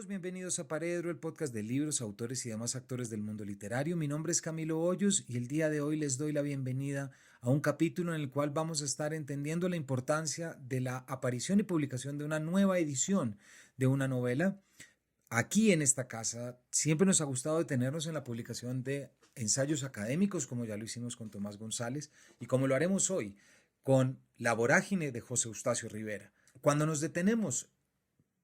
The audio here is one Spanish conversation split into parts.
todos, bienvenidos a Paredro, el podcast de libros, autores y demás actores del mundo literario. Mi nombre es Camilo Hoyos y el día de hoy les doy la bienvenida a un capítulo en el cual vamos a estar entendiendo la importancia de la aparición y publicación de una nueva edición de una novela. Aquí en esta casa siempre nos ha gustado detenernos en la publicación de ensayos académicos, como ya lo hicimos con Tomás González y como lo haremos hoy con La vorágine de José Eustacio Rivera. Cuando nos detenemos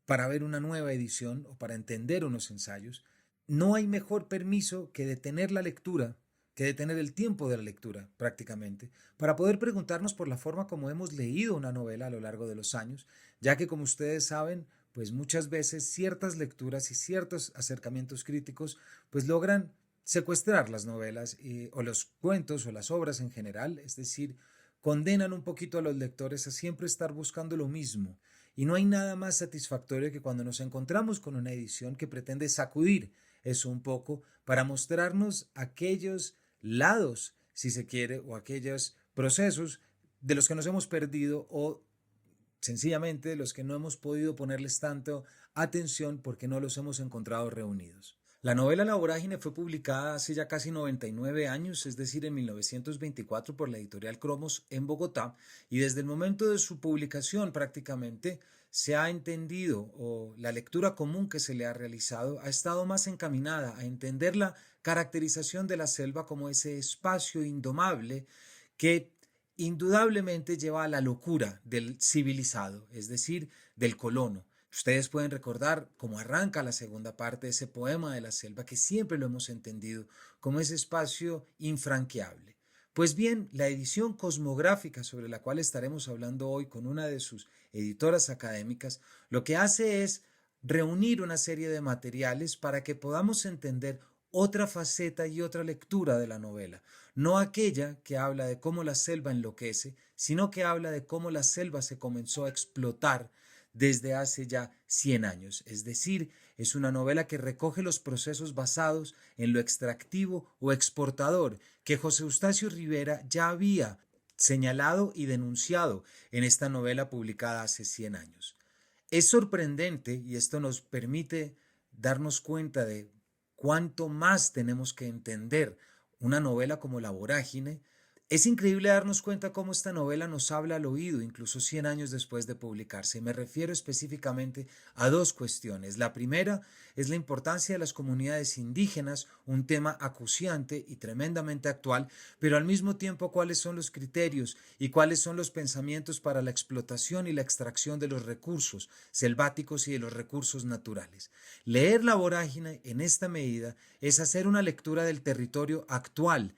para ver una nueva edición o para entender unos ensayos, no hay mejor permiso que detener la lectura, que detener el tiempo de la lectura prácticamente, para poder preguntarnos por la forma como hemos leído una novela a lo largo de los años, ya que como ustedes saben, pues muchas veces ciertas lecturas y ciertos acercamientos críticos pues logran secuestrar las novelas o los cuentos o las obras en general, es decir, condenan un poquito a los lectores a siempre estar buscando lo mismo. Y no hay nada más satisfactorio que cuando nos encontramos con una edición que pretende sacudir eso un poco para mostrarnos aquellos lados, si se quiere, o aquellos procesos de los que nos hemos perdido o sencillamente de los que no hemos podido ponerles tanto atención porque no los hemos encontrado reunidos. La novela La Vorágine fue publicada hace ya casi 99 años, es decir, en 1924 por la editorial Cromos en Bogotá, y desde el momento de su publicación prácticamente se ha entendido o la lectura común que se le ha realizado ha estado más encaminada a entender la caracterización de la selva como ese espacio indomable que indudablemente lleva a la locura del civilizado, es decir, del colono. Ustedes pueden recordar cómo arranca la segunda parte de ese poema de la selva, que siempre lo hemos entendido como ese espacio infranqueable. Pues bien, la edición cosmográfica sobre la cual estaremos hablando hoy con una de sus editoras académicas, lo que hace es reunir una serie de materiales para que podamos entender otra faceta y otra lectura de la novela, no aquella que habla de cómo la selva enloquece, sino que habla de cómo la selva se comenzó a explotar desde hace ya 100 años. Es decir, es una novela que recoge los procesos basados en lo extractivo o exportador que José Eustacio Rivera ya había señalado y denunciado en esta novela publicada hace 100 años. Es sorprendente, y esto nos permite darnos cuenta de cuánto más tenemos que entender una novela como La Vorágine. Es increíble darnos cuenta cómo esta novela nos habla al oído, incluso 100 años después de publicarse. Me refiero específicamente a dos cuestiones. La primera es la importancia de las comunidades indígenas, un tema acuciante y tremendamente actual, pero al mismo tiempo cuáles son los criterios y cuáles son los pensamientos para la explotación y la extracción de los recursos selváticos y de los recursos naturales. Leer La Vorágine en esta medida es hacer una lectura del territorio actual,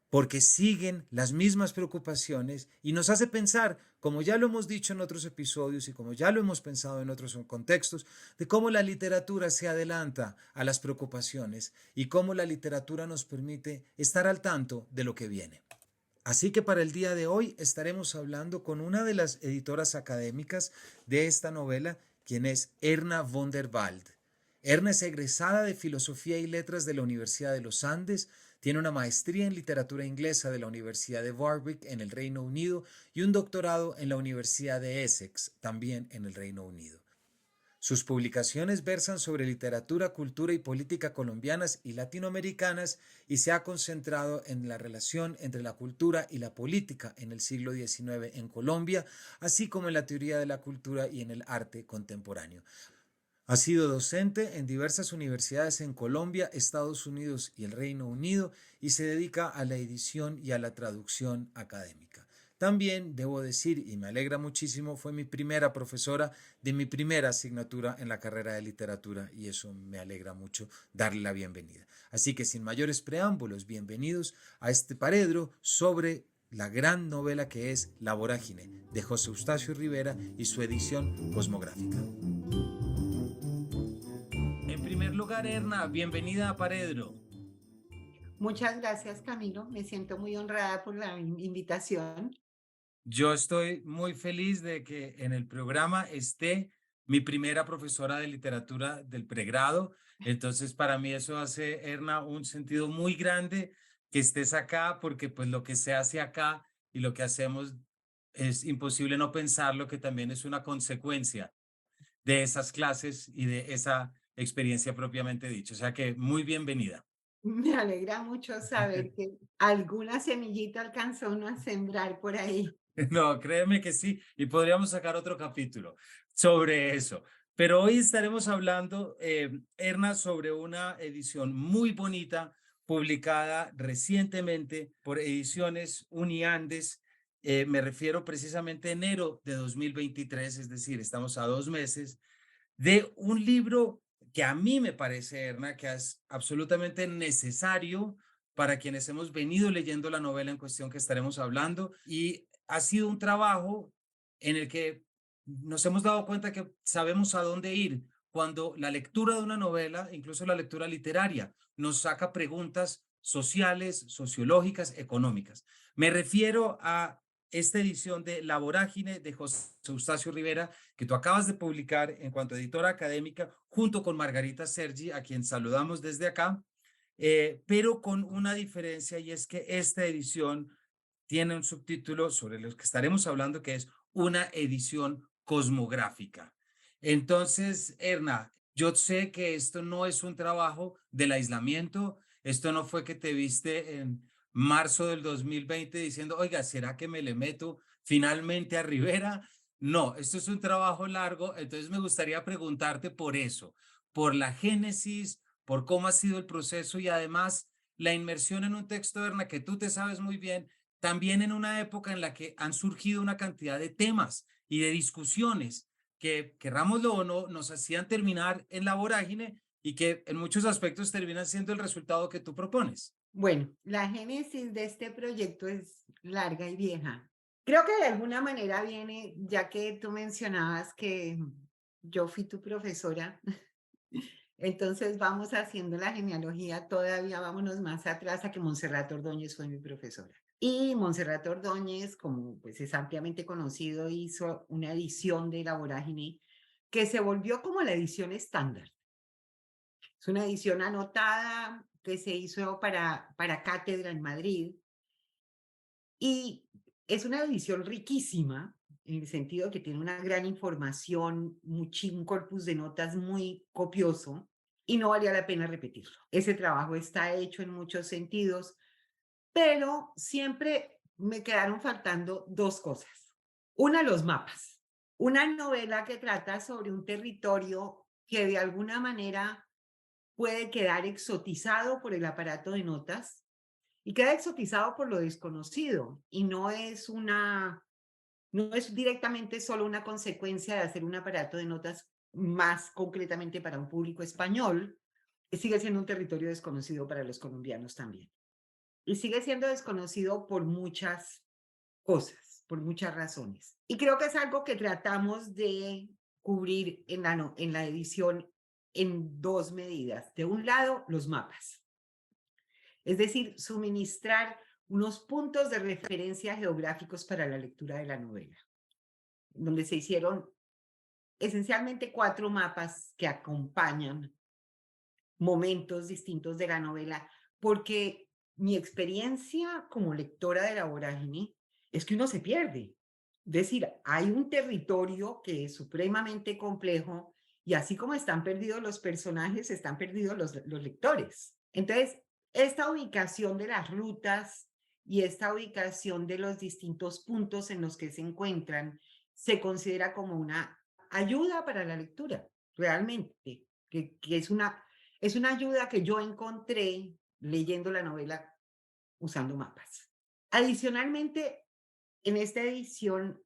porque siguen las mismas preocupaciones y nos hace pensar, como ya lo hemos dicho en otros episodios y como ya lo hemos pensado en otros contextos, de cómo la literatura se adelanta a las preocupaciones y cómo la literatura nos permite estar al tanto de lo que viene. Así que para el día de hoy estaremos hablando con una de las editoras académicas de esta novela, quien es Erna von der Wald. Erna es egresada de Filosofía y Letras de la Universidad de los Andes, tiene una maestría en literatura inglesa de la Universidad de Warwick en el Reino Unido y un doctorado en la Universidad de Essex, también en el Reino Unido. Sus publicaciones versan sobre literatura, cultura y política colombianas y latinoamericanas y se ha concentrado en la relación entre la cultura y la política en el siglo XIX en Colombia, así como en la teoría de la cultura y en el arte contemporáneo. Ha sido docente en diversas universidades en Colombia, Estados Unidos y el Reino Unido y se dedica a la edición y a la traducción académica. También debo decir, y me alegra muchísimo, fue mi primera profesora de mi primera asignatura en la carrera de literatura y eso me alegra mucho darle la bienvenida. Así que sin mayores preámbulos, bienvenidos a este paredro sobre la gran novela que es La Vorágine de José Eustacio Rivera y su edición cosmográfica. En primer lugar, Erna, bienvenida a Paredro. Muchas gracias, Camilo. Me siento muy honrada por la invitación. Yo estoy muy feliz de que en el programa esté mi primera profesora de literatura del pregrado. Entonces, para mí eso hace, Erna, un sentido muy grande que estés acá, porque pues lo que se hace acá y lo que hacemos es imposible no pensarlo, que también es una consecuencia de esas clases y de esa experiencia propiamente dicha. O sea que muy bienvenida. Me alegra mucho saber que alguna semillita alcanzó uno a sembrar por ahí. No, créeme que sí, y podríamos sacar otro capítulo sobre eso. Pero hoy estaremos hablando, Erna, sobre una edición muy bonita publicada recientemente por Ediciones Uniandes. Me refiero precisamente a enero de 2023, es decir, estamos a 2 meses de un libro que a mí me parece, Erna, que es absolutamente necesario para quienes hemos venido leyendo la novela en cuestión que estaremos hablando, y ha sido un trabajo en el que nos hemos dado cuenta que sabemos a dónde ir cuando la lectura de una novela, incluso la lectura literaria, nos saca preguntas sociales, sociológicas, económicas. Me refiero a esta edición de La Vorágine de José Eustacio Rivera, que tú acabas de publicar en cuanto a editora académica, junto con Margarita Sergi, a quien saludamos desde acá, pero con una diferencia, y es que esta edición tiene un subtítulo sobre los que estaremos hablando, que es una edición cosmográfica. Entonces, Erna, yo sé que esto no es un trabajo del aislamiento, esto no fue que te viste en marzo del 2020 diciendo, oiga, ¿será que me le meto finalmente a Rivera? No, esto es un trabajo largo, entonces me gustaría preguntarte por eso, por la génesis, por cómo ha sido el proceso y además la inmersión en un texto, Erna, que tú te sabes muy bien, también en una época en la que han surgido una cantidad de temas y de discusiones que, querrámoslo o no, nos hacían terminar en la vorágine y que en muchos aspectos terminan siendo el resultado que tú propones. Bueno, la génesis de este proyecto es larga y vieja. Creo que de alguna manera viene, ya que tú mencionabas que yo fui tu profesora, entonces vamos haciendo la genealogía, todavía vámonos más atrás a que Montserrat Ordóñez fue mi profesora. Y Montserrat Ordóñez, como pues es ampliamente conocido, hizo una edición de La Vorágine que se volvió como la edición estándar. Es una edición anotada que se hizo para cátedra en Madrid y es una edición riquísima en el sentido que tiene una gran información, un corpus de notas muy copioso y no valía la pena repetirlo. Ese trabajo está hecho en muchos sentidos, pero siempre me quedaron faltando dos cosas. Una, los mapas. Una novela que trata sobre un territorio que de alguna manera puede quedar exotizado por el aparato de notas y queda exotizado por lo desconocido y no es directamente solo una consecuencia de hacer un aparato de notas más concretamente para un público español, que sigue siendo un territorio desconocido para los colombianos también. Y sigue siendo desconocido por muchas cosas, por muchas razones. Y creo que es algo que tratamos de cubrir en en la edición en dos medidas. De un lado, los mapas, es decir, suministrar unos puntos de referencia geográficos para la lectura de la novela, donde se hicieron esencialmente cuatro mapas que acompañan momentos distintos de la novela, porque mi experiencia como lectora de La Vorágine es que uno se pierde. Es decir, hay un territorio que es supremamente complejo y así como están perdidos los personajes, están perdidos los lectores. Entonces, esta ubicación de las rutas y esta ubicación de los distintos puntos en los que se encuentran se considera como una ayuda para la lectura, realmente, que es una ayuda que yo encontré leyendo la novela usando mapas. Adicionalmente, en esta edición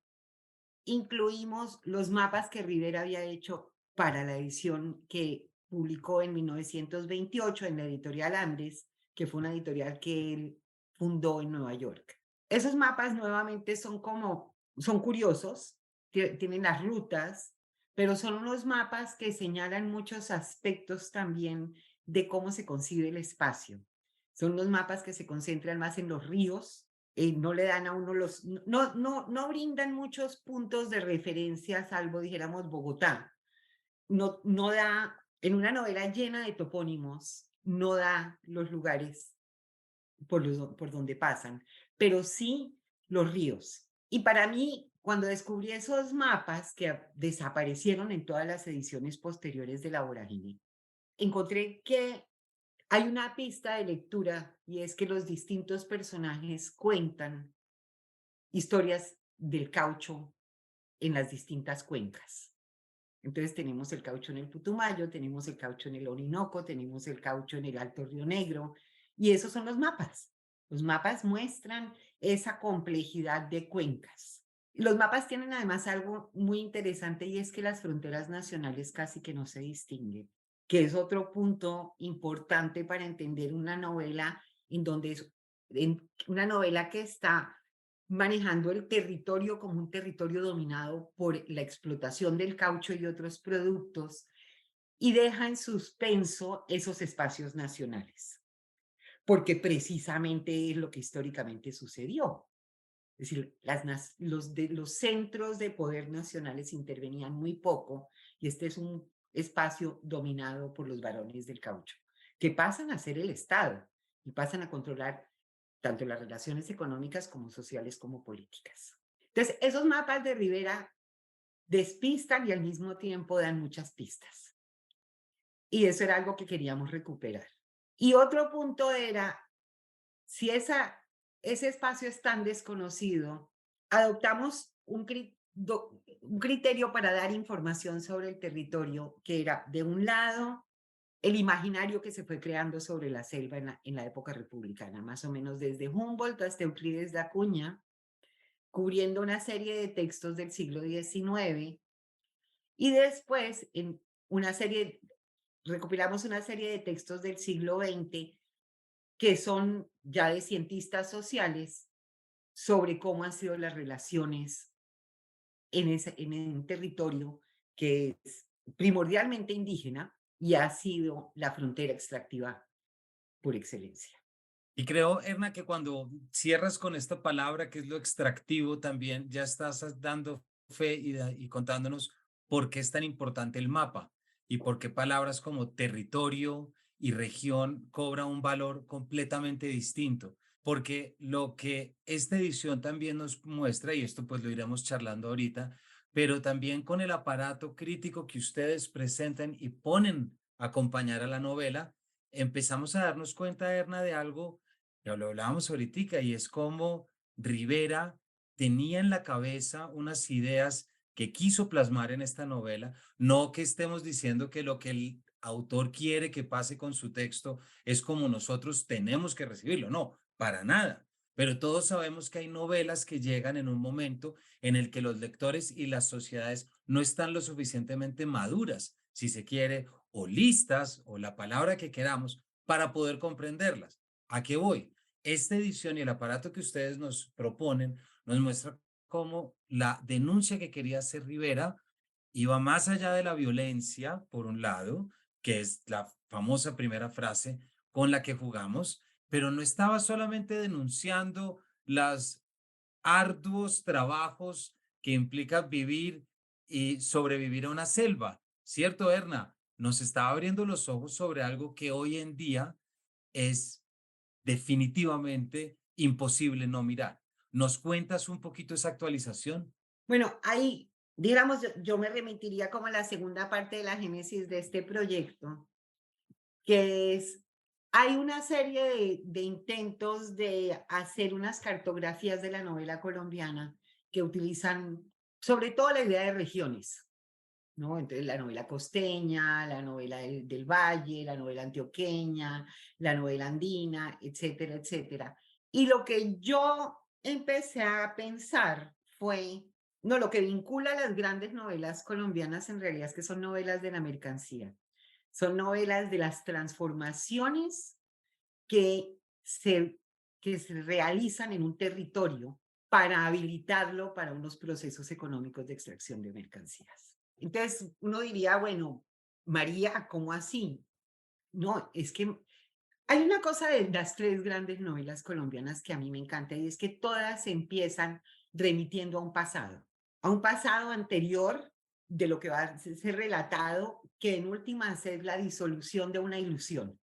incluimos los mapas que Rivera había hecho para la edición que publicó en 1928 en la editorial Andes, que fue una editorial que él fundó en Nueva York. Esos mapas nuevamente son curiosos, tienen las rutas, pero son unos mapas que señalan muchos aspectos también de cómo se concibe el espacio. Son unos mapas que se concentran más en los ríos, no le dan a uno no brindan muchos puntos de referencia, salvo, dijéramos, Bogotá. No da, en una novela llena de topónimos, no da los lugares por donde pasan, pero sí los ríos. Y para mí, cuando descubrí esos mapas que desaparecieron en todas las ediciones posteriores de La Vorágine, encontré que hay una pista de lectura y es que los distintos personajes cuentan historias del caucho en las distintas cuencas. Entonces tenemos el caucho en el Putumayo, tenemos el caucho en el Orinoco, tenemos el caucho en el Alto Río Negro, y esos son los mapas. Los mapas muestran esa complejidad de cuencas. Los mapas tienen además algo muy interesante y es que las fronteras nacionales casi que no se distinguen, que es otro punto importante para entender una novela en donde es una novela que está manejando el territorio como un territorio dominado por la explotación del caucho y otros productos, y deja en suspenso esos espacios nacionales, porque precisamente es lo que históricamente sucedió. Es decir, los centros de poder nacionales intervenían muy poco, y este es un espacio dominado por los varones del caucho, que pasan a ser el Estado y pasan a controlar tanto las relaciones económicas como sociales como políticas. Entonces, esos mapas de Rivera despistan y al mismo tiempo dan muchas pistas. Y eso era algo que queríamos recuperar. Y otro punto era, si ese espacio es tan desconocido, adoptamos un criterio para dar información sobre el territorio, que era, de un lado, el imaginario que se fue creando sobre la selva en la época republicana, más o menos desde Humboldt hasta Euclides de Acuña, cubriendo una serie de textos del siglo XIX, y después recopilamos una serie de textos del siglo XX que son ya de cientistas sociales sobre cómo han sido las relaciones en un territorio que es primordialmente indígena y ha sido la frontera extractiva por excelencia. Y creo, Erna, que cuando cierras con esta palabra que es lo extractivo, también ya estás dando fe y contándonos por qué es tan importante el mapa y por qué palabras como territorio y región cobran un valor completamente distinto. Porque lo que esta edición también nos muestra, y esto pues lo iremos charlando ahorita, pero también con el aparato crítico que ustedes presentan y ponen a acompañar a la novela, empezamos a darnos cuenta, Erna, de algo ya lo hablábamos ahorita, y es como Rivera tenía en la cabeza unas ideas que quiso plasmar en esta novela, no que estemos diciendo que lo que el autor quiere que pase con su texto es como nosotros tenemos que recibirlo, no, para nada. Pero todos sabemos que hay novelas que llegan en un momento en el que los lectores y las sociedades no están lo suficientemente maduras, si se quiere, o listas, o la palabra que queramos, para poder comprenderlas. ¿A qué voy? Esta edición y el aparato que ustedes nos proponen nos muestra cómo la denuncia que quería hacer Rivera iba más allá de la violencia, por un lado, que es la famosa primera frase con la que jugamos, pero no estaba solamente denunciando los arduos trabajos que implica vivir y sobrevivir a una selva, ¿cierto, Erna? Nos estaba abriendo los ojos sobre algo que hoy en día es definitivamente imposible no mirar. ¿Nos cuentas un poquito esa actualización? Bueno, ahí, digamos, yo me remitiría como a la segunda parte de la génesis de este proyecto, que es, hay una serie de intentos de hacer unas cartografías de la novela colombiana que utilizan sobre todo la idea de regiones, ¿no? Entonces, la novela costeña, la novela del valle, la novela antioqueña, la novela andina, etcétera, etcétera. Y lo que yo empecé a pensar fue, no, lo que vincula las grandes novelas colombianas en realidad es que son novelas de la mercancía, son novelas de las transformaciones que se, que se realizan en un territorio para habilitarlo para unos procesos económicos de extracción de mercancías. Entonces, uno diría, bueno, María, ¿cómo así? No, es que hay una cosa de las tres grandes novelas colombianas que a mí me encanta y es que todas empiezan remitiendo a un pasado anterior de lo que va a ser relatado, que en últimas es la disolución de una ilusión.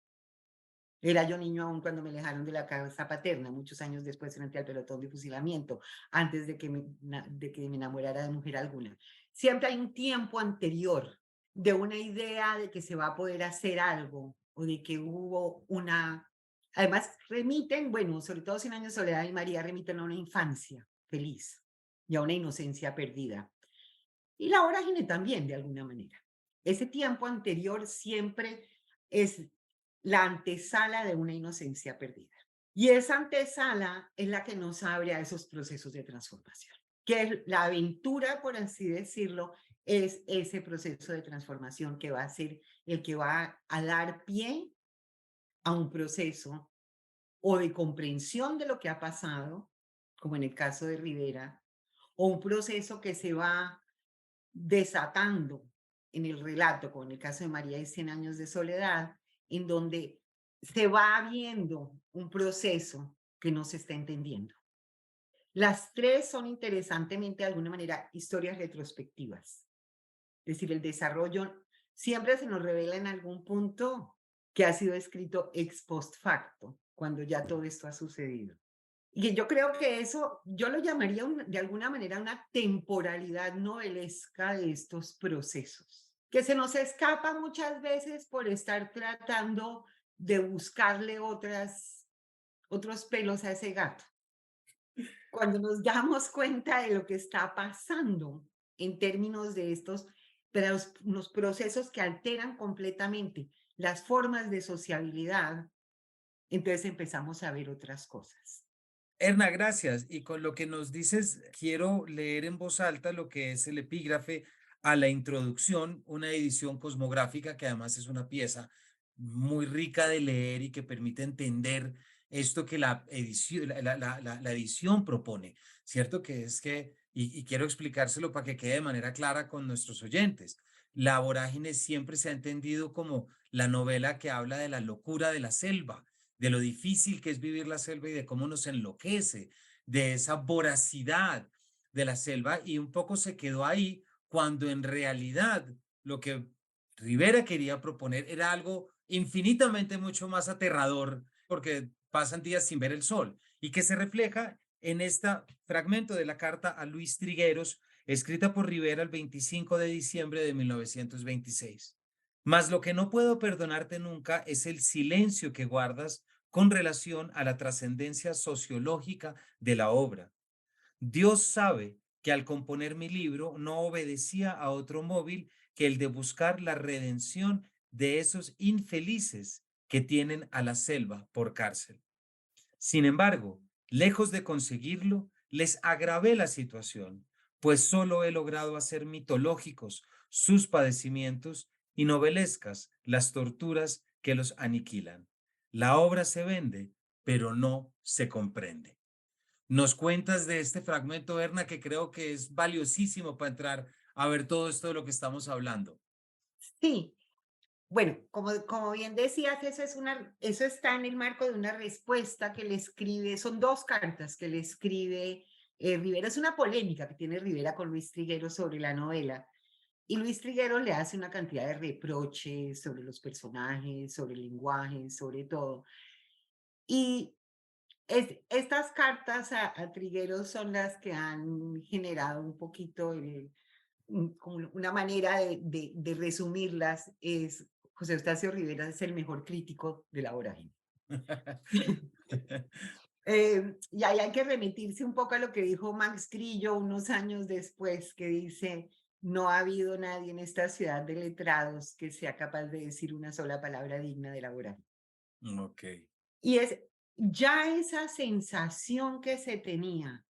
Era yo niño aún cuando me alejaron de la casa paterna, muchos años después frente al pelotón de fusilamiento, antes de que me enamorara de mujer alguna. Siempre hay un tiempo anterior de una idea de que se va a poder hacer algo o de que hubo una... Además, remiten, bueno, sobre todo Cien años de soledad y María remiten a una infancia feliz y a una inocencia perdida. Y la vorágine también, de alguna manera. Ese tiempo anterior siempre es la antesala de una inocencia perdida. Y esa antesala es la que nos abre a esos procesos de transformación, que es la aventura, por así decirlo, es ese proceso de transformación que va a ser el que va a dar pie a un proceso o de comprensión de lo que ha pasado, como en el caso de Rivera, o un proceso que se va desatando en el relato, como en el caso de María y Cien años de soledad, en donde se va viendo un proceso que no se está entendiendo. Las tres son interesantemente, de alguna manera, historias retrospectivas. Es decir, el desarrollo siempre se nos revela en algún punto que ha sido escrito ex post facto, cuando ya todo esto ha sucedido. Y yo creo que eso, yo lo llamaría de alguna manera una temporalidad novelesca de estos procesos, que se nos escapa muchas veces por estar tratando de buscarle otros pelos a ese gato. Cuando nos damos cuenta de lo que está pasando en términos de estos, pero unos procesos que alteran completamente las formas de sociabilidad, entonces empezamos a ver otras cosas. Erna, gracias. Y con lo que nos dices, quiero leer en voz alta lo que es el epígrafe a la introducción, una edición cosmográfica que además es una pieza muy rica de leer y que permite entender esto que la edición, la edición propone, ¿cierto? Que es que, y quiero explicárselo para que quede de manera clara con nuestros oyentes. La vorágine siempre se ha entendido como la novela que habla de la locura de la selva, de lo difícil que es vivir la selva y de cómo nos enloquece, de esa voracidad de la selva, y un poco se quedó ahí cuando en realidad lo que Rivera quería proponer era algo infinitamente mucho más aterrador, porque pasan días sin ver el sol, y que se refleja en este fragmento de la carta a Luis Trigueros, escrita por Rivera el 25 de diciembre de 1926. Mas lo que no puedo perdonarte nunca es el silencio que guardas con relación a la trascendencia sociológica de la obra. Dios sabe que al componer mi libro no obedecía a otro móvil que el de buscar la redención de esos infelices que tienen a la selva por cárcel. Sin embargo, lejos de conseguirlo, les agravé la situación, pues solo he logrado hacer mitológicos sus padecimientos y novelescas las torturas que los aniquilan. La obra se vende, pero no se comprende. Nos cuentas de este fragmento, Erna, que creo que es valiosísimo para entrar a ver todo esto de lo que estamos hablando. Sí, bueno, como bien decías, eso está en el marco de una respuesta que le escribe, son dos cartas que le escribe Rivera. Es una polémica que tiene Rivera con Luis Triguero sobre la novela. Y Luis Triguero le hace una cantidad de reproches sobre los personajes, sobre el lenguaje, sobre todo. Y estas cartas a Trigueros son las que han generado un poquito como una manera de resumirlas es: José Eustacio Rivera es el mejor crítico de la vorágine. Y ahí hay que remitirse un poco a lo que dijo Max Grillo unos años después, que dice: no ha habido nadie en esta ciudad de letrados que sea capaz de decir una sola palabra digna de la vorágine. Ok. Y es ya esa sensación que se tenía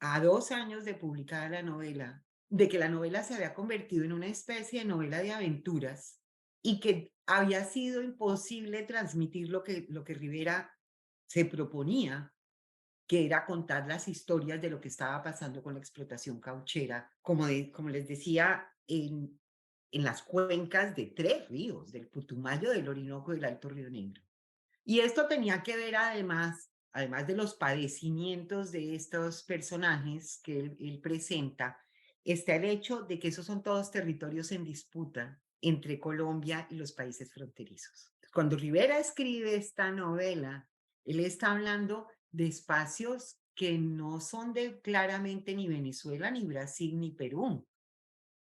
a 2 años de publicada la novela, de que la novela se había convertido en una especie de novela de aventuras y que había sido imposible transmitir lo que Rivera se proponía, que era contar las historias de lo que estaba pasando con la explotación cauchera, como les decía, en las cuencas de 3 ríos, del Putumayo, del Orinoco y del Alto Río Negro. Y esto tenía que ver además de los padecimientos de estos personajes que él presenta, está el hecho de que esos son todos territorios en disputa entre Colombia y los países fronterizos. Cuando Rivera escribe esta novela, él está hablando de espacios que no son de claramente ni Venezuela, ni Brasil, ni Perú.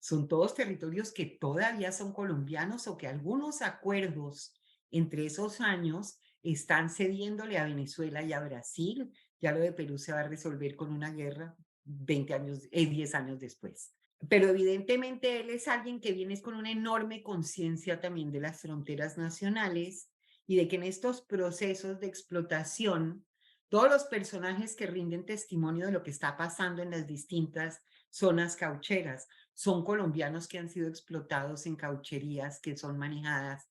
Son todos territorios que todavía son colombianos o que algunos acuerdos entre esos años están cediéndole a Venezuela y a Brasil. Ya lo de Perú se va a resolver con una guerra 20 años, 10 años después. Pero evidentemente él es alguien que viene con una enorme conciencia también de las fronteras nacionales y de que en estos procesos de explotación, todos los personajes que rinden testimonio de lo que está pasando en las distintas zonas caucheras son colombianos que han sido explotados en caucherías que son manejadas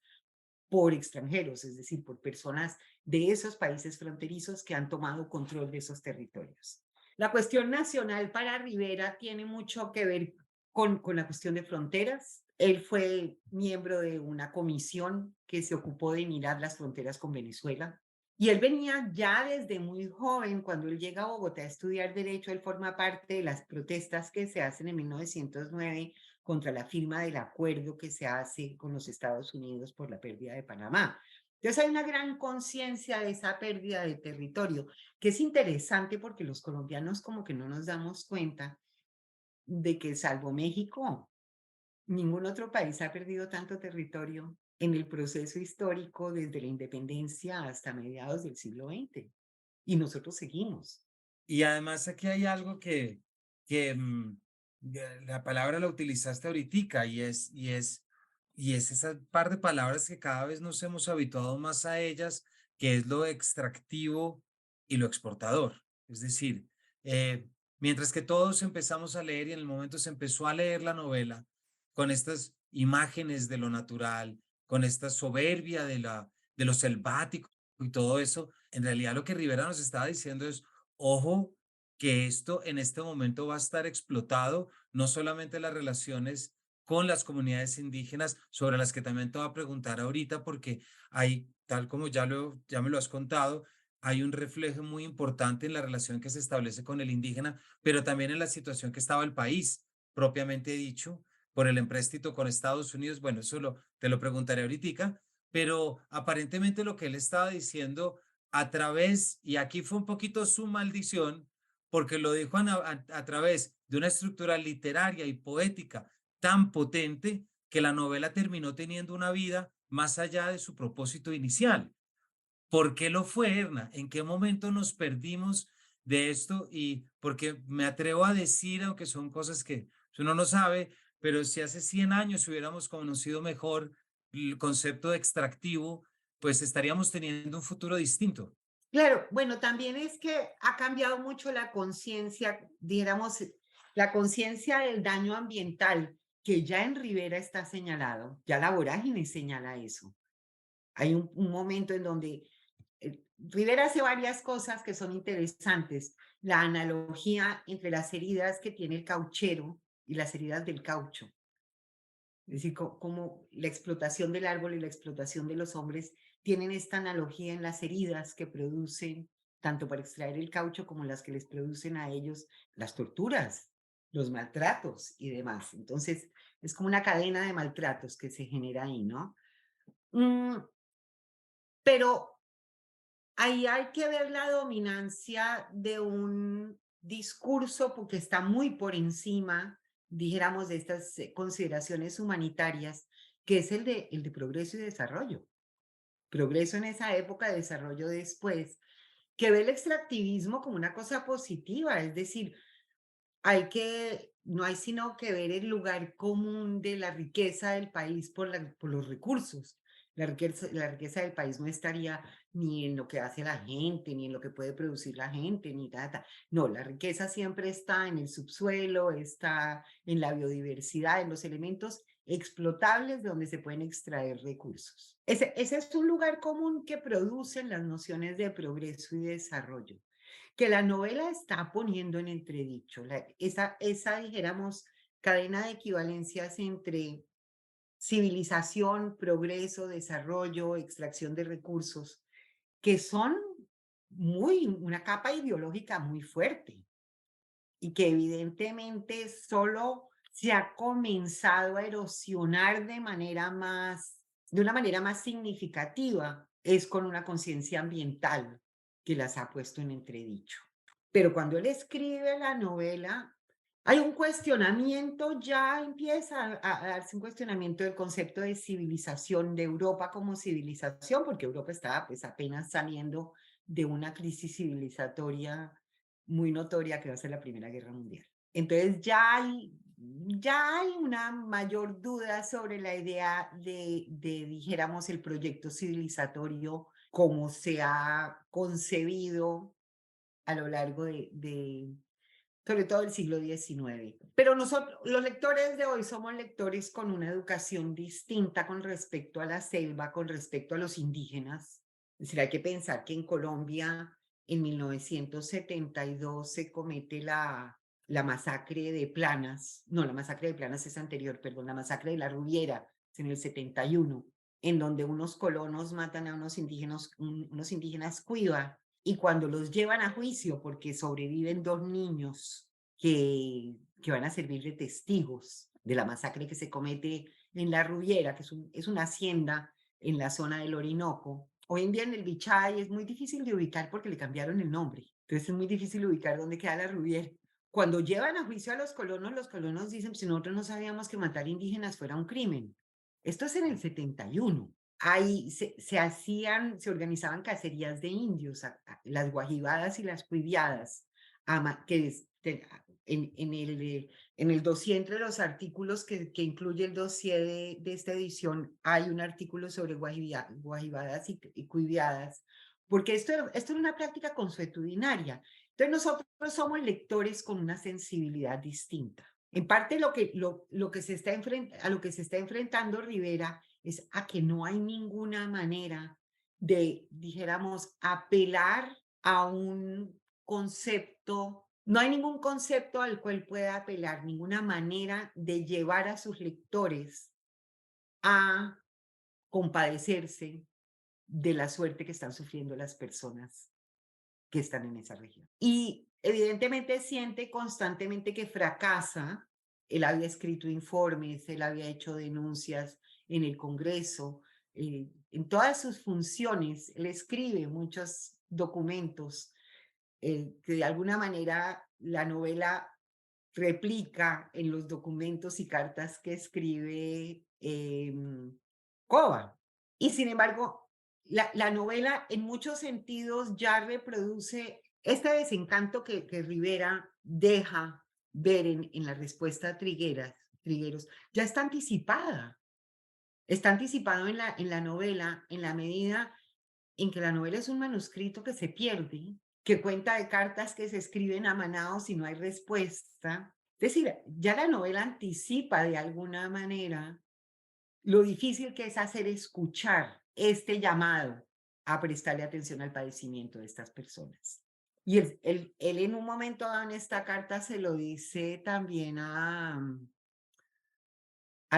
por extranjeros, es decir, por personas de esos países fronterizos que han tomado control de esos territorios. La cuestión nacional para Rivera tiene mucho que ver con la cuestión de fronteras. Él fue miembro de una comisión que se ocupó de mirar las fronteras con Venezuela. Y él venía ya desde muy joven, cuando él llega a Bogotá a estudiar Derecho, él forma parte de las protestas que se hacen en 1909 contra la firma del acuerdo que se hace con los Estados Unidos por la pérdida de Panamá. Entonces hay una gran conciencia de esa pérdida de territorio, que es interesante porque los colombianos como que no nos damos cuenta de que salvo México, ningún otro país ha perdido tanto territorio en el proceso histórico desde la independencia hasta mediados del siglo XX. Y nosotros seguimos. Y además aquí hay algo que la palabra la utilizaste ahoritica y es esa par de palabras que cada vez nos hemos habituado más a ellas, que es lo extractivo y lo exportador. Es decir, eh, mientras que todos empezamos a leer y en el momento se empezó a leer la novela con estas imágenes de lo natural, con esta soberbia de lo selvático y todo eso, en realidad lo que Rivera nos estaba diciendo es, ojo, que esto en este momento va a estar explotado, no solamente las relaciones con las comunidades indígenas, sobre las que también te voy a preguntar ahorita, porque hay, tal como ya me lo has contado, hay un reflejo muy importante en la relación que se establece con el indígena, pero también en la situación que estaba el país, propiamente dicho, por el empréstito con Estados Unidos. Bueno, te lo preguntaré ahorita, pero aparentemente lo que él estaba diciendo a través, y aquí fue un poquito su maldición, porque lo dijo a través de una estructura literaria y poética tan potente que la novela terminó teniendo una vida más allá de su propósito inicial. ¿Por qué lo fue, Erna? ¿En qué momento nos perdimos de esto? Y porque me atrevo a decir, aunque son cosas que uno no sabe, pero si hace 100 años hubiéramos conocido mejor el concepto de extractivo, pues estaríamos teniendo un futuro distinto. Claro, bueno, también es que ha cambiado mucho la conciencia, dijéramos, la conciencia del daño ambiental, que ya en Rivera está señalado, ya la vorágine señala eso. Hay un momento en donde Rivera hace varias cosas que son interesantes. La analogía entre las heridas que tiene el cauchero y las heridas del caucho. Es decir, como la explotación del árbol y la explotación de los hombres tienen esta analogía en las heridas que producen, tanto para extraer el caucho como las que les producen a ellos las torturas, los maltratos y demás. Entonces, es como una cadena de maltratos que se genera ahí, ¿no? Mm, pero ahí hay que ver la dominancia de un discurso porque está muy por encima, dijéramos, de estas consideraciones humanitarias, que es el de progreso y desarrollo. Progreso en esa época, desarrollo después, que ve el extractivismo como una cosa positiva, es decir, no hay sino que ver el lugar común de la riqueza del país por los recursos. La riqueza del país no estaría ni en lo que hace la gente, ni en lo que puede producir la gente, ni nada. No, la riqueza siempre está en el subsuelo, está en la biodiversidad, en los elementos explotables de donde se pueden extraer recursos. Ese es un lugar común que producen las nociones de progreso y desarrollo que la novela está poniendo en entredicho. Esa, dijéramos, cadena de equivalencias entre civilización, progreso, desarrollo, extracción de recursos, que son una capa ideológica muy fuerte y que evidentemente solo se ha comenzado a erosionar de una manera más significativa, es con una conciencia ambiental que las ha puesto en entredicho. Pero cuando él escribe la novela, Hay un cuestionamiento, ya empieza a darse un cuestionamiento del concepto de civilización, de Europa como civilización, porque Europa estaba pues apenas saliendo de una crisis civilizatoria muy notoria que va a ser la Primera Guerra Mundial. Entonces ya hay una mayor duda sobre la idea de dijéramos, el proyecto civilizatorio como se ha concebido a lo largo de sobre todo el siglo XIX. Pero nosotros, los lectores de hoy, somos lectores con una educación distinta con respecto a la selva, con respecto a los indígenas. Es decir, hay que pensar que en Colombia, en 1972, se comete la masacre de Planas. No, la masacre de Planas es anterior, perdón, la masacre de la Rubiera, es en el 71, en donde unos colonos matan a unos indígenas Cuiva, y cuando los llevan a juicio, porque sobreviven 2 niños que van a servir de testigos de la masacre que se comete en La Rubiera, que es una hacienda en la zona del Orinoco. Hoy en día en el Bichay es muy difícil de ubicar porque le cambiaron el nombre. Entonces es muy difícil ubicar dónde queda La Rubiera. Cuando llevan a juicio a los colonos dicen, si nosotros no sabíamos que matar indígenas fuera un crimen. Esto es en el 71. Ahí se organizaban cacerías de indios, las guajibadas y las cuiviadas, en el dossier, entre los artículos que incluye el dossier de esta edición, hay un artículo sobre guajibadas y cuiviadas, porque esto era una práctica consuetudinaria. Entonces nosotros somos lectores con una sensibilidad distinta. En parte lo que se está a lo que se está enfrentando Rivera es a que no hay ninguna manera de, dijéramos, apelar a un concepto, no hay ningún concepto al cual pueda apelar, ninguna manera de llevar a sus lectores a compadecerse de la suerte que están sufriendo las personas que están en esa región. Y evidentemente siente constantemente que fracasa. Él había escrito informes, él había hecho denuncias en el Congreso, en todas sus funciones, él escribe muchos documentos que de alguna manera la novela replica en los documentos y cartas que escribe Cova. Y sin embargo, la novela en muchos sentidos ya reproduce este desencanto que Rivera deja ver en la respuesta a Trigueros, ya está anticipado en la novela en la medida en que la novela es un manuscrito que se pierde, que cuenta de cartas que se escriben a manados y no hay respuesta. Es decir, ya la novela anticipa de alguna manera lo difícil que es hacer escuchar este llamado a prestarle atención al padecimiento de estas personas. Y él en un momento dado en esta carta se lo dice también a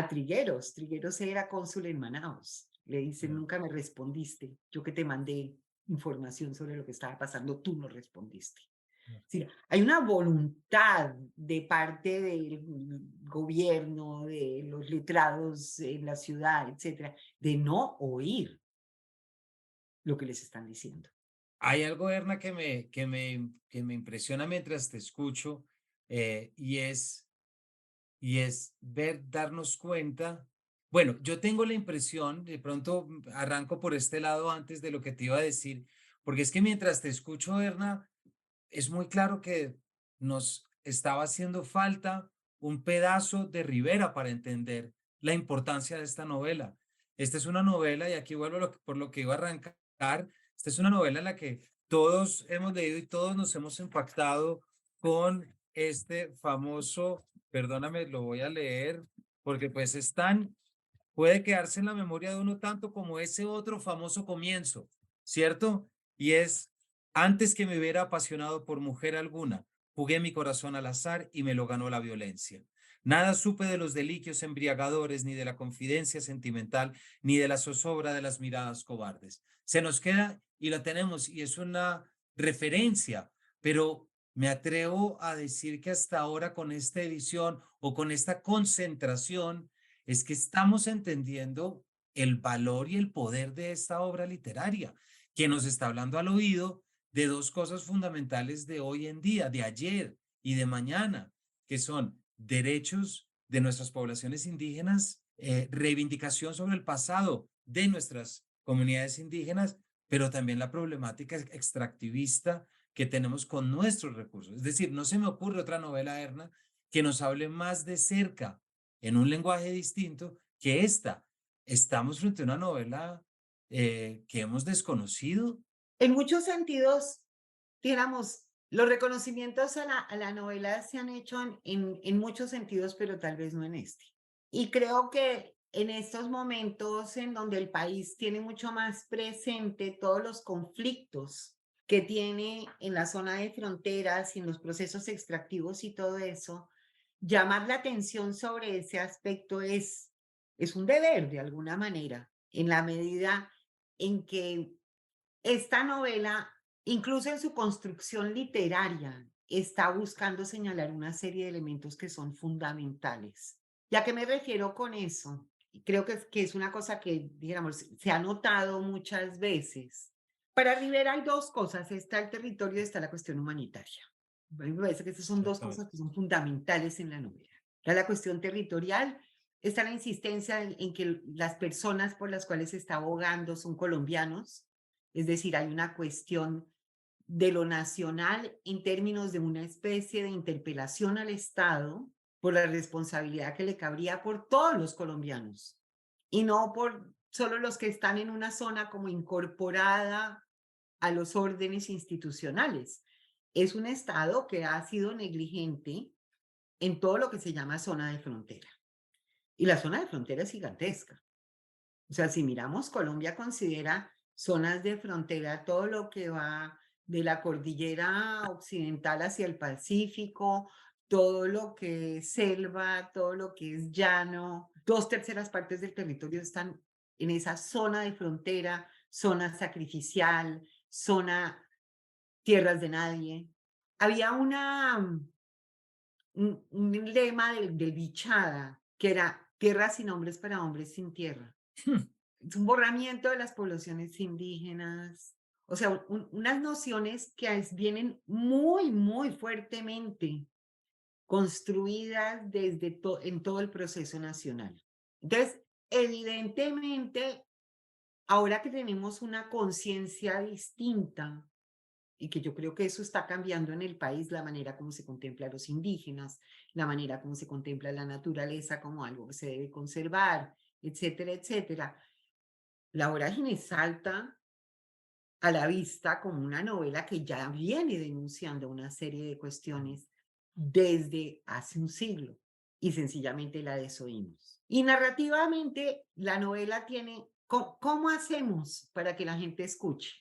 Trigueros. Trigueros era cónsul en Manaos. Le dice, Ya. nunca me respondiste. Yo que te mandé información sobre lo que estaba pasando, tú no respondiste. Sí, hay una voluntad de parte del gobierno, de los letrados en la ciudad, etcétera, de no oír lo que les están diciendo. Hay algo, Erna, que me impresiona mientras te escucho, y es darnos cuenta. Bueno, yo tengo la impresión, de pronto arranco por este lado antes de lo que te iba a decir, porque es que mientras te escucho, Erna, es muy claro que nos estaba haciendo falta un pedazo de Rivera para entender la importancia de esta novela. Esta es una novela, y aquí vuelvo por lo que iba a arrancar, esta es una novela en la que todos hemos leído y todos nos hemos impactado con este famoso, perdóname, lo voy a leer, porque pues puede quedarse en la memoria de uno tanto como ese otro famoso comienzo, ¿cierto? Y es, antes que me hubiera apasionado por mujer alguna, jugué mi corazón al azar y me lo ganó la violencia. Nada supe de los delicios embriagadores, ni de la confidencia sentimental, ni de la zozobra de las miradas cobardes. Se nos queda y la tenemos, y es una referencia, pero me atrevo a decir que hasta ahora con esta edición o con esta concentración, es que estamos entendiendo el valor y el poder de esta obra literaria, que nos está hablando al oído de dos cosas fundamentales de hoy en día, de ayer y de mañana, que son derechos de nuestras poblaciones indígenas, reivindicación sobre el pasado de nuestras comunidades indígenas, pero también la problemática extractivista que tenemos con nuestros recursos. Es decir, no se me ocurre otra novela, Erna, que nos hable más de cerca, en un lenguaje distinto, que esta. Estamos frente a una novela que hemos desconocido. En muchos sentidos, digamos, los reconocimientos a la novela se han hecho en muchos sentidos, pero tal vez no en este. Y creo que en estos momentos en donde el país tiene mucho más presente todos los conflictos que tiene en la zona de fronteras y en los procesos extractivos y todo eso, llamar la atención sobre ese aspecto es un deber de alguna manera, en la medida en que esta novela, incluso en su construcción literaria, está buscando señalar una serie de elementos que son fundamentales. ¿Ya qué me refiero con eso? Y creo que es una cosa que, digamos, se ha notado muchas veces. Para Rivera hay dos cosas, está el territorio y está la cuestión humanitaria. A mí me parece que estas son dos Exactamente. cosas que son fundamentales en la novela. Está la cuestión territorial, está la insistencia en que las personas por las cuales se está abogando son colombianos, es decir, hay una cuestión de lo nacional en términos de una especie de interpelación al Estado por la responsabilidad que le cabría por todos los colombianos y no por solo los que están en una zona como incorporada a los órdenes institucionales. Es un Estado que ha sido negligente en todo lo que se llama zona de frontera. Y la zona de frontera es gigantesca. O sea, si miramos, Colombia considera zonas de frontera todo lo que va de la cordillera occidental hacia el Pacífico, todo lo que es selva, todo lo que es llano. 2/3 partes del territorio están en esa zona de frontera, zona sacrificial, zona tierras de nadie. Había un lema del Bichada que era tierra sin hombres para hombres sin tierra. Es un borramiento de las poblaciones indígenas, o sea, unas nociones que vienen muy, muy fuertemente construidas en todo el proceso nacional. Entonces, evidentemente, ahora que tenemos una conciencia distinta y que yo creo que eso está cambiando en el país, la manera como se contempla a los indígenas, la manera como se contempla la naturaleza como algo que se debe conservar, etcétera, etcétera. La vorágine salta a la vista como una novela que ya viene denunciando una serie de cuestiones desde hace un siglo y sencillamente la desoímos. Y narrativamente la novela tiene, ¿cómo hacemos para que la gente escuche?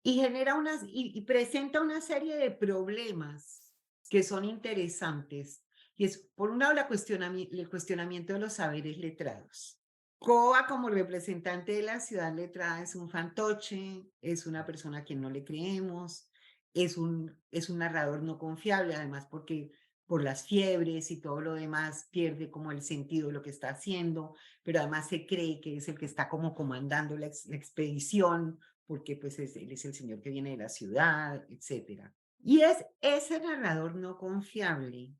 Y genera y presenta una serie de problemas que son interesantes. Y es, por un lado, el cuestionamiento de los saberes letrados. Coa, como representante de la ciudad letrada, es un fantoche, es una persona a quien no le creemos, es un narrador no confiable, además porque por las fiebres y todo lo demás pierde como el sentido de lo que está haciendo, pero además se cree que es el que está como comandando la expedición, porque pues él es el señor que viene de la ciudad, etcétera. Y es ese narrador no confiable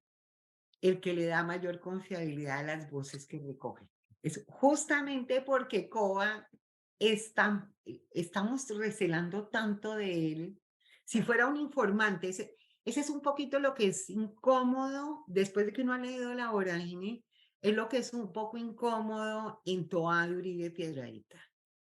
el que le da mayor confiabilidad a las voces que recoge. Es justamente porque Coa estamos recelando tanto de él. Si fuera un informante, ese es un poquito lo que es incómodo después de que uno ha leído La Vorágine, es lo que es un poco incómodo en Toa de Uribe Piedradita.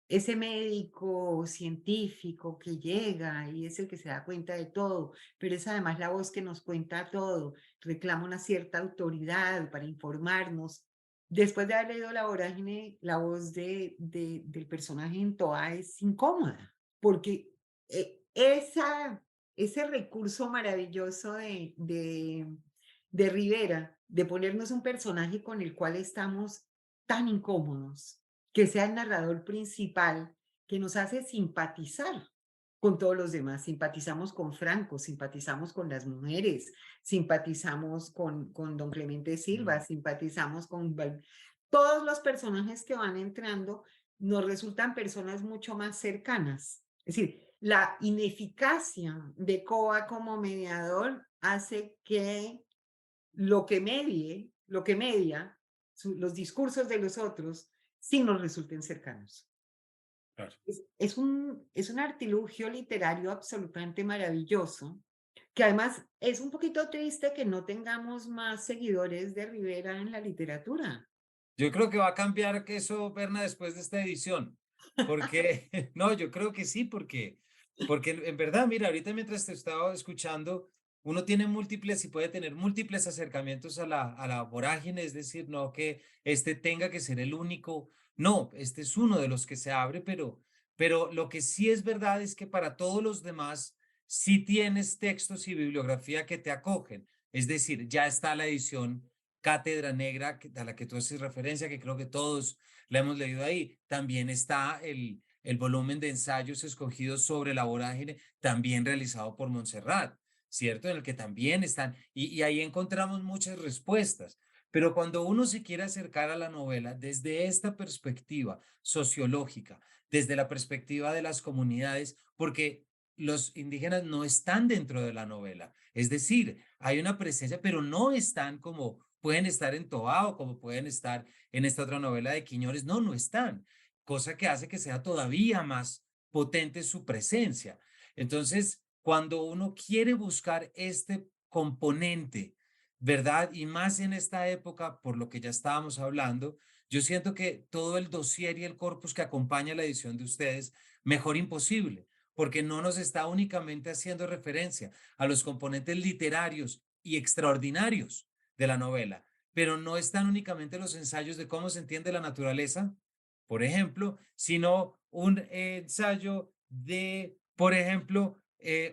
Ese médico científico que llega y es el que se da cuenta de todo, pero es además la voz que nos cuenta todo, reclama una cierta autoridad para informarnos. Después de haber leído La Vorágine, la voz del personaje en Toa es incómoda, porque ese recurso maravilloso de Rivera, de ponernos un personaje con el cual estamos tan incómodos, que sea el narrador principal, que nos hace simpatizar con todos los demás. Simpatizamos con Franco, simpatizamos con las mujeres, simpatizamos con don Clemente Silva, Mm. simpatizamos con todos los personajes que van entrando, nos resultan personas mucho más cercanas. Es decir, la ineficacia de Coa como mediador hace que lo que media los discursos de los otros, sí nos resulten cercanos. Claro. Es un artilugio literario absolutamente maravilloso, que además es un poquito triste que no tengamos más seguidores de Rivera en la literatura. Yo creo que va a cambiar que eso, Berna, después de esta edición, porque no, yo creo que sí, porque en verdad, mira, ahorita mientras te estaba escuchando, uno tiene múltiples y puede tener múltiples acercamientos a la vorágine, es decir, no que este tenga que ser el único, no, este es uno de los que se abre, pero lo que sí es verdad es que para todos los demás sí tienes textos y bibliografía que te acogen, es decir, ya está la edición Cátedra Negra, a la que tú haces referencia, que creo que todos la hemos leído ahí. También está el volumen de ensayos escogidos sobre la vorágine, también realizado por Montserrat, ¿cierto? En el que también están, y ahí encontramos muchas respuestas. Pero cuando uno se quiere acercar a la novela desde esta perspectiva sociológica, desde la perspectiva de las comunidades, porque los indígenas no están dentro de la novela, es decir, hay una presencia, pero no están como pueden estar en Tobao, como pueden estar en esta otra novela de Quiñones. No, no están, cosa que hace que sea todavía más potente su presencia. Entonces, cuando uno quiere buscar este componente, ¿verdad? Y más en esta época, por lo que ya estábamos hablando, yo siento que todo el dossier y el corpus que acompaña la edición de ustedes, mejor imposible, porque no nos está únicamente haciendo referencia a los componentes literarios y extraordinarios de la novela, pero no están únicamente los ensayos de cómo se entiende la naturaleza, por ejemplo, sino un ensayo de, por ejemplo,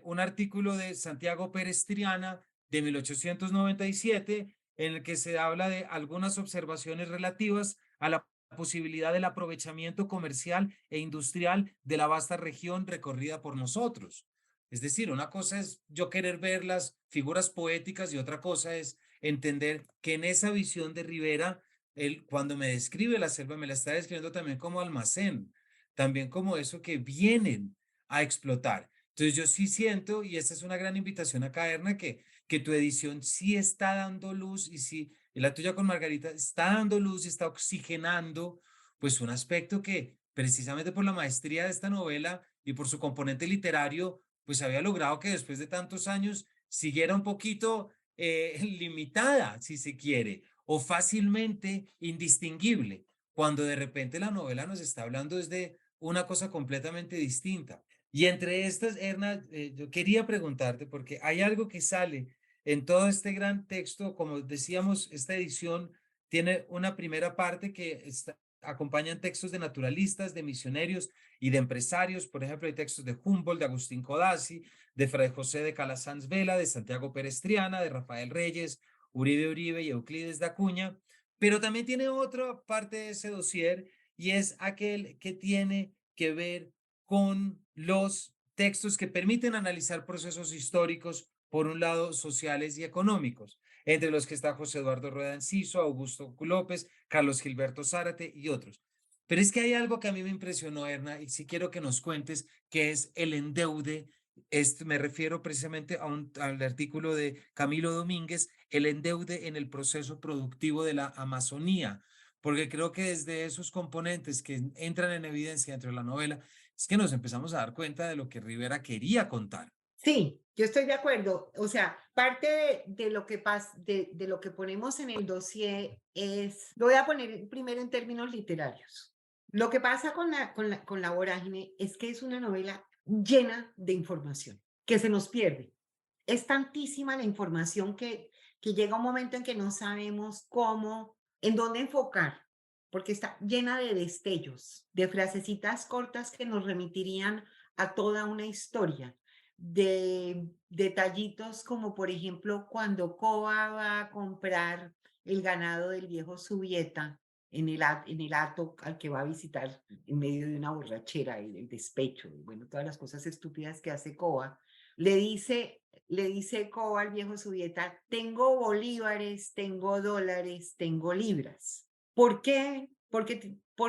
un artículo de Santiago Pérez Triana de 1897 en el que se habla de algunas observaciones relativas a la posibilidad del aprovechamiento comercial e industrial de la vasta región recorrida por nosotros. Es decir, una cosa es yo querer ver las figuras poéticas y otra cosa es entender que en esa visión de Rivera, él cuando me describe la selva, me la está describiendo también como almacén, también como eso que vienen a explotar. Entonces yo sí siento, y esta es una gran invitación a Caerna, que tu edición sí está dando luz y sí, y la tuya con Margarita está dando luz y está oxigenando, pues un aspecto que precisamente por la maestría de esta novela y por su componente literario, pues había logrado que después de tantos años siguiera un poquito limitada, si se quiere, o fácilmente indistinguible, cuando de repente la novela nos está hablando desde una cosa completamente distinta. Y entre estas, Erna, yo quería preguntarte, porque hay algo que sale en todo este gran texto, como decíamos, esta edición tiene una primera parte que está, acompañan textos de naturalistas, de misioneros y de empresarios. Por ejemplo, hay textos de Humboldt, de Agustín Codazzi, de Fray José de Calasanz Vela, de Santiago Pérez Triana, de Rafael Reyes, Uribe Uribe y Euclides de Acuña, pero también tiene otra parte de ese dossier y es aquel que tiene que ver con los textos que permiten analizar procesos históricos, por un lado, sociales y económicos, entre los que está José Eduardo Rueda Enciso, Augusto López, Carlos Gilberto Zárate y otros. Pero es que hay algo que a mí me impresionó, Erna, y sí quiero que nos cuentes, que es el endeude. Me refiero precisamente al artículo de Camilo Domínguez, el endeude en el proceso productivo de la Amazonía, porque creo que desde esos componentes que entran en evidencia dentro de la novela, es que nos empezamos a dar cuenta de lo que Rivera quería contar. Sí, yo estoy de acuerdo. O sea, parte de lo que de lo que ponemos en el dossier es, lo voy a poner primero en términos literarios. Lo que pasa con la vorágine es que es una novela llena de información que se nos pierde. Es tantísima la información que llega un momento en que no sabemos cómo, en dónde enfocar, porque está llena de destellos, de frasecitas cortas que nos remitirían a toda una historia, de detallitos como por ejemplo cuando Koba va a comprar el ganado del viejo Subieta en el hato al que va a visitar en medio de una borrachera y del despecho, y bueno, todas las cosas estúpidas que hace Koba, le dice, le dice Koba al viejo Subieta, tengo bolívares, tengo dólares, tengo libras. ¿Por qué? ¿Por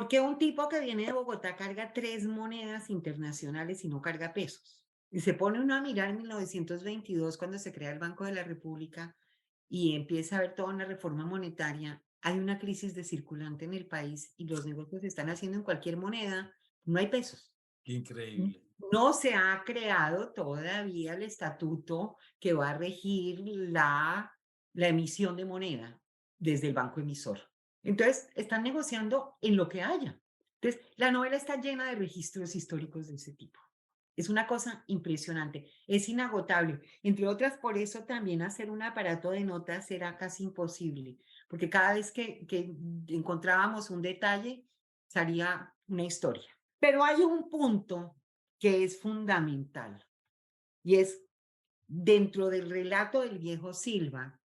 qué un tipo que viene de Bogotá carga 3 monedas internacionales y no carga pesos? Y se pone uno a mirar en 1922, cuando se crea el Banco de la República, y empieza a haber toda una reforma monetaria, hay una crisis de circulante en el país y los negocios se están haciendo en cualquier moneda, no hay pesos. N- Increíble. No se ha creado todavía el estatuto que va a regir la emisión de moneda desde el banco emisor. Entonces, están negociando en lo que haya. Entonces, la novela está llena de registros históricos de ese tipo. Es una cosa impresionante, es inagotable. Entre otras, por eso también hacer un aparato de notas era casi imposible, porque cada vez que encontrábamos un detalle, salía una historia. Pero hay un punto que es fundamental y es dentro del relato del viejo Silva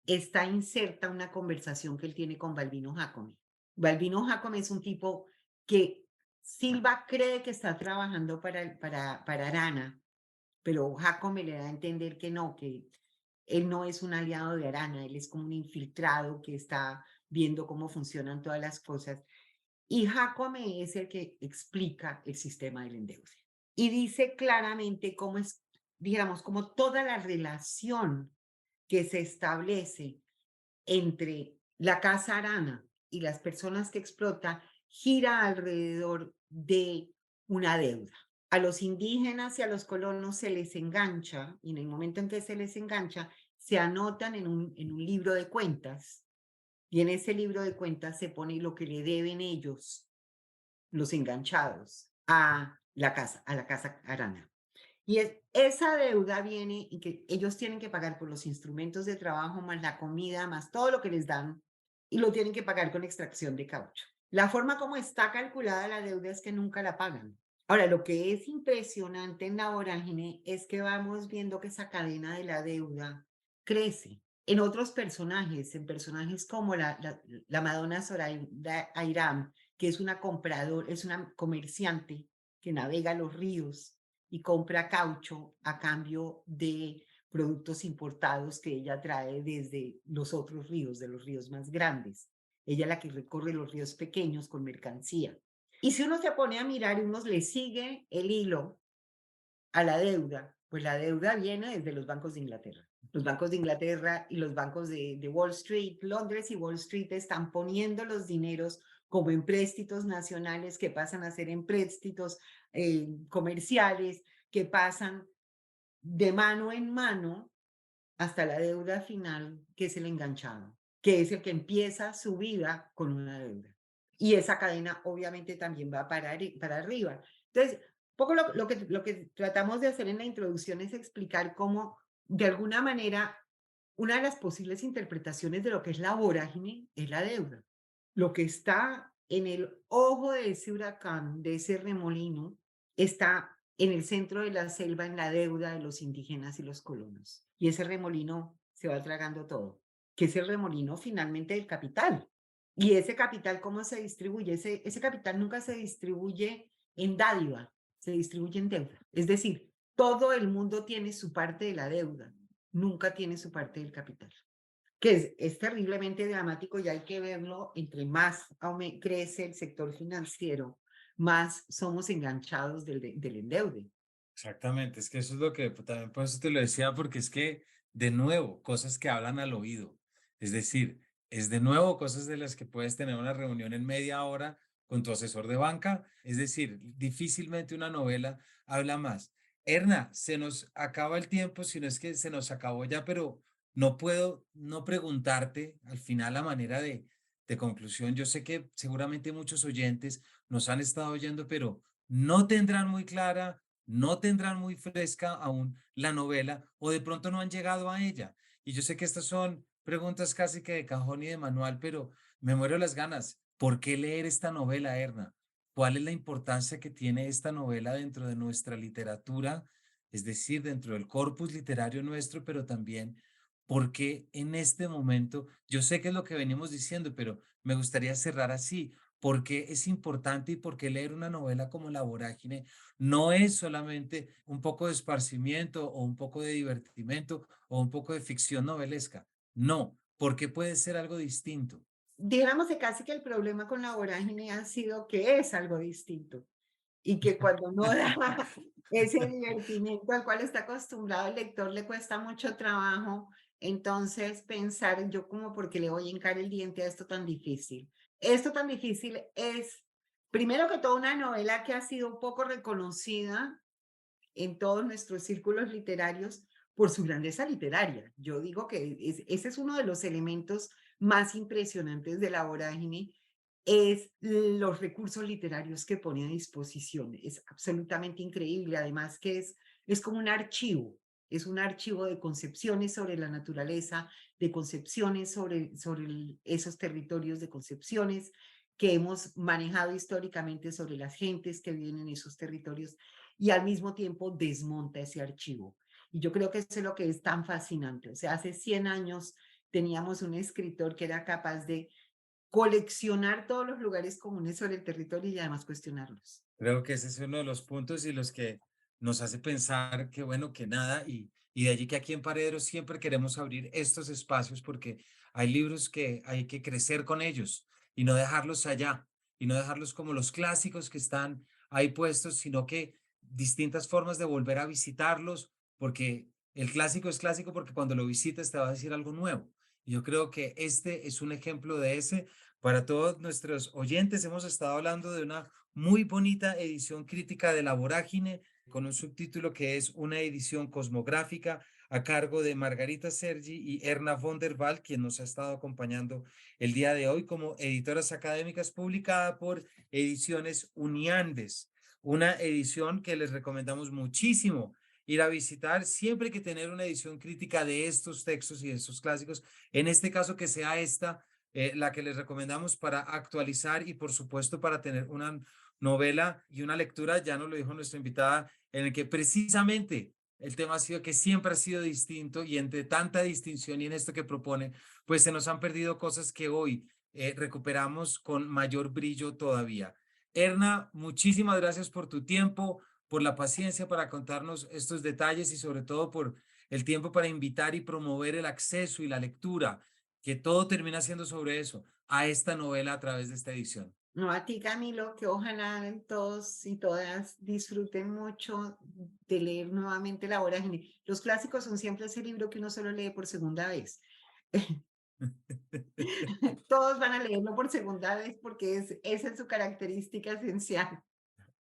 está inserta una conversación que él tiene con Balbino Jacome. Balbino Jacome es un tipo que Silva cree que está trabajando para Arana, pero Jacome le da a entender que no, que él no es un aliado de Arana, él es como un infiltrado que está viendo cómo funcionan todas las cosas. Y Jacome es el que explica el sistema del endeude. Y dice claramente cómo es, digamos, como toda la relación que se establece entre la Casa Arana y las personas que explota gira alrededor de una deuda. A los indígenas y a los colonos se les engancha, y en el momento en que se les engancha, se anotan en un libro de cuentas, y en ese libro de cuentas se pone lo que le deben ellos, los enganchados, a la casa Arana. Y esa deuda viene y que ellos tienen que pagar por los instrumentos de trabajo, más la comida, más todo lo que les dan, y lo tienen que pagar con extracción de caucho. La forma como está calculada la deuda es que nunca la pagan. Ahora, lo que es impresionante en la vorágine es que vamos viendo que esa cadena de la deuda crece. En otros personajes, en personajes como la Madonna Zoraida Airam, que es una compradora, es una comerciante que navega los ríos y compra caucho a cambio de productos importados que ella trae desde los otros ríos, de los ríos más grandes. Ella es la que recorre los ríos pequeños con mercancía. Y si uno se pone a mirar y uno le sigue el hilo a la deuda, pues la deuda viene desde los bancos de Inglaterra. Los bancos de Inglaterra y los bancos de Wall Street, Londres y Wall Street están poniendo los dineros como empréstitos nacionales que pasan a ser empréstitos comerciales, que pasan de mano en mano hasta la deuda final, que es el enganchado, que es el que empieza su vida con una deuda. Y esa cadena obviamente también va para arriba. Entonces, poco lo que tratamos de hacer en la introducción es explicar cómo, de alguna manera, una de las posibles interpretaciones de lo que es la vorágine es la deuda. Lo que está en el ojo de ese huracán, de ese remolino, está en el centro de la selva, en la deuda de los indígenas y los colonos. Y ese remolino se va tragando todo, que es el remolino finalmente del capital. Y ese capital, ¿cómo se distribuye? Ese capital nunca se distribuye en dádiva, se distribuye en deuda. Es decir, todo el mundo tiene su parte de la deuda, nunca tiene su parte del capital, que es terriblemente dramático y hay que verlo, entre más crece el sector financiero, más somos enganchados del endeude. Exactamente, es que eso es lo que también por eso te lo decía, porque es que, de nuevo, cosas que hablan al oído. Es decir, es de nuevo cosas de las que puedes tener una reunión en media hora con tu asesor de banca. Es decir, difícilmente una novela habla más. Erna, se nos acaba el tiempo, si no es que se nos acabó ya, pero no puedo no preguntarte al final a manera de conclusión. Yo sé que seguramente muchos oyentes nos han estado oyendo, pero no tendrán muy clara, no tendrán muy fresca aún la novela o de pronto no han llegado a ella. Y yo sé que estas son preguntas casi que de cajón y de manual, pero me muero las ganas. ¿Por qué leer esta novela, Erna? ¿Cuál es la importancia que tiene esta novela dentro de nuestra literatura? Es decir, dentro del corpus literario nuestro, pero también porque en este momento, yo sé que es lo que venimos diciendo, pero me gustaría cerrar así. ¿Por qué es importante y por qué leer una novela como La Vorágine no es solamente un poco de esparcimiento o un poco de divertimento o un poco de ficción novelesca? No, porque puede ser algo distinto. Digamos que casi que el problema con la vorágine ha sido que es algo distinto y que cuando no da ese divertimiento al cual está acostumbrado el lector le cuesta mucho trabajo Entonces, pensar yo como, ¿por qué le voy a hincar el diente a esto tan difícil? Esto tan difícil es, primero que todo, una novela que ha sido poco reconocida en todos nuestros círculos literarios por su grandeza literaria. Yo digo que ese es uno de los elementos más impresionantes de la vorágine, es los recursos literarios que pone a disposición. Es absolutamente increíble, además que es como es un archivo de concepciones sobre la naturaleza, de concepciones sobre esos territorios, de concepciones que hemos manejado históricamente sobre las gentes que viven en esos territorios y al mismo tiempo desmonta ese archivo. Y yo creo que eso es lo que es tan fascinante. O sea, hace 100 años teníamos un escritor que era capaz de coleccionar todos los lugares comunes sobre el territorio y además cuestionarlos. Creo que ese es uno de los puntos y los que nos hace pensar que bueno, que nada, y de allí que aquí en Paredro siempre queremos abrir estos espacios porque hay libros que hay que crecer con ellos y no dejarlos allá, y no dejarlos como los clásicos que están ahí puestos, sino que distintas formas de volver a visitarlos, porque el clásico es clásico porque cuando lo visitas te va a decir algo nuevo. Y yo creo que este es un ejemplo de ese. Para todos nuestros oyentes, hemos estado hablando de una muy bonita edición crítica de La Vorágine, con un subtítulo que es una edición cosmográfica a cargo de Margarita Sergi y Erna von der Wald, quien nos ha estado acompañando el día de hoy como editoras académicas, publicada por Ediciones Uniandes, una edición que les recomendamos muchísimo ir a visitar siempre que tener una edición crítica de estos textos y de estos clásicos, en este caso que sea esta la que les recomendamos para actualizar y por supuesto para tener una novela y una lectura, ya nos lo dijo nuestra invitada, en el que precisamente el tema ha sido que siempre ha sido distinto y entre tanta distinción y en esto que propone, pues se nos han perdido cosas que hoy recuperamos con mayor brillo todavía. Erna, muchísimas gracias por tu tiempo, por la paciencia para contarnos estos detalles y sobre todo por el tiempo para invitar y promover el acceso y la lectura, que todo termina siendo sobre eso, a esta novela a través de esta edición. No, a ti, Camilo, que ojalá todos y todas disfruten mucho de leer nuevamente La Vorágine. Los clásicos son siempre ese libro que uno solo lee por segunda vez. Todos van a leerlo por segunda vez porque esa es su característica esencial.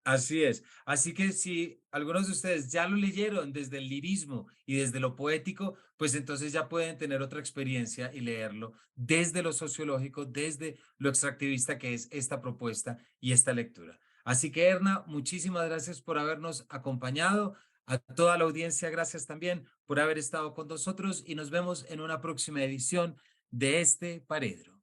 Así es. Así que si algunos de ustedes ya lo leyeron desde el lirismo y desde lo poético, pues entonces ya pueden tener otra experiencia y leerlo desde lo sociológico, desde lo extractivista que es esta propuesta y esta lectura. Así que, Erna, muchísimas gracias por habernos acompañado. A toda la audiencia, gracias también por haber estado con nosotros y nos vemos en una próxima edición de este Paredro.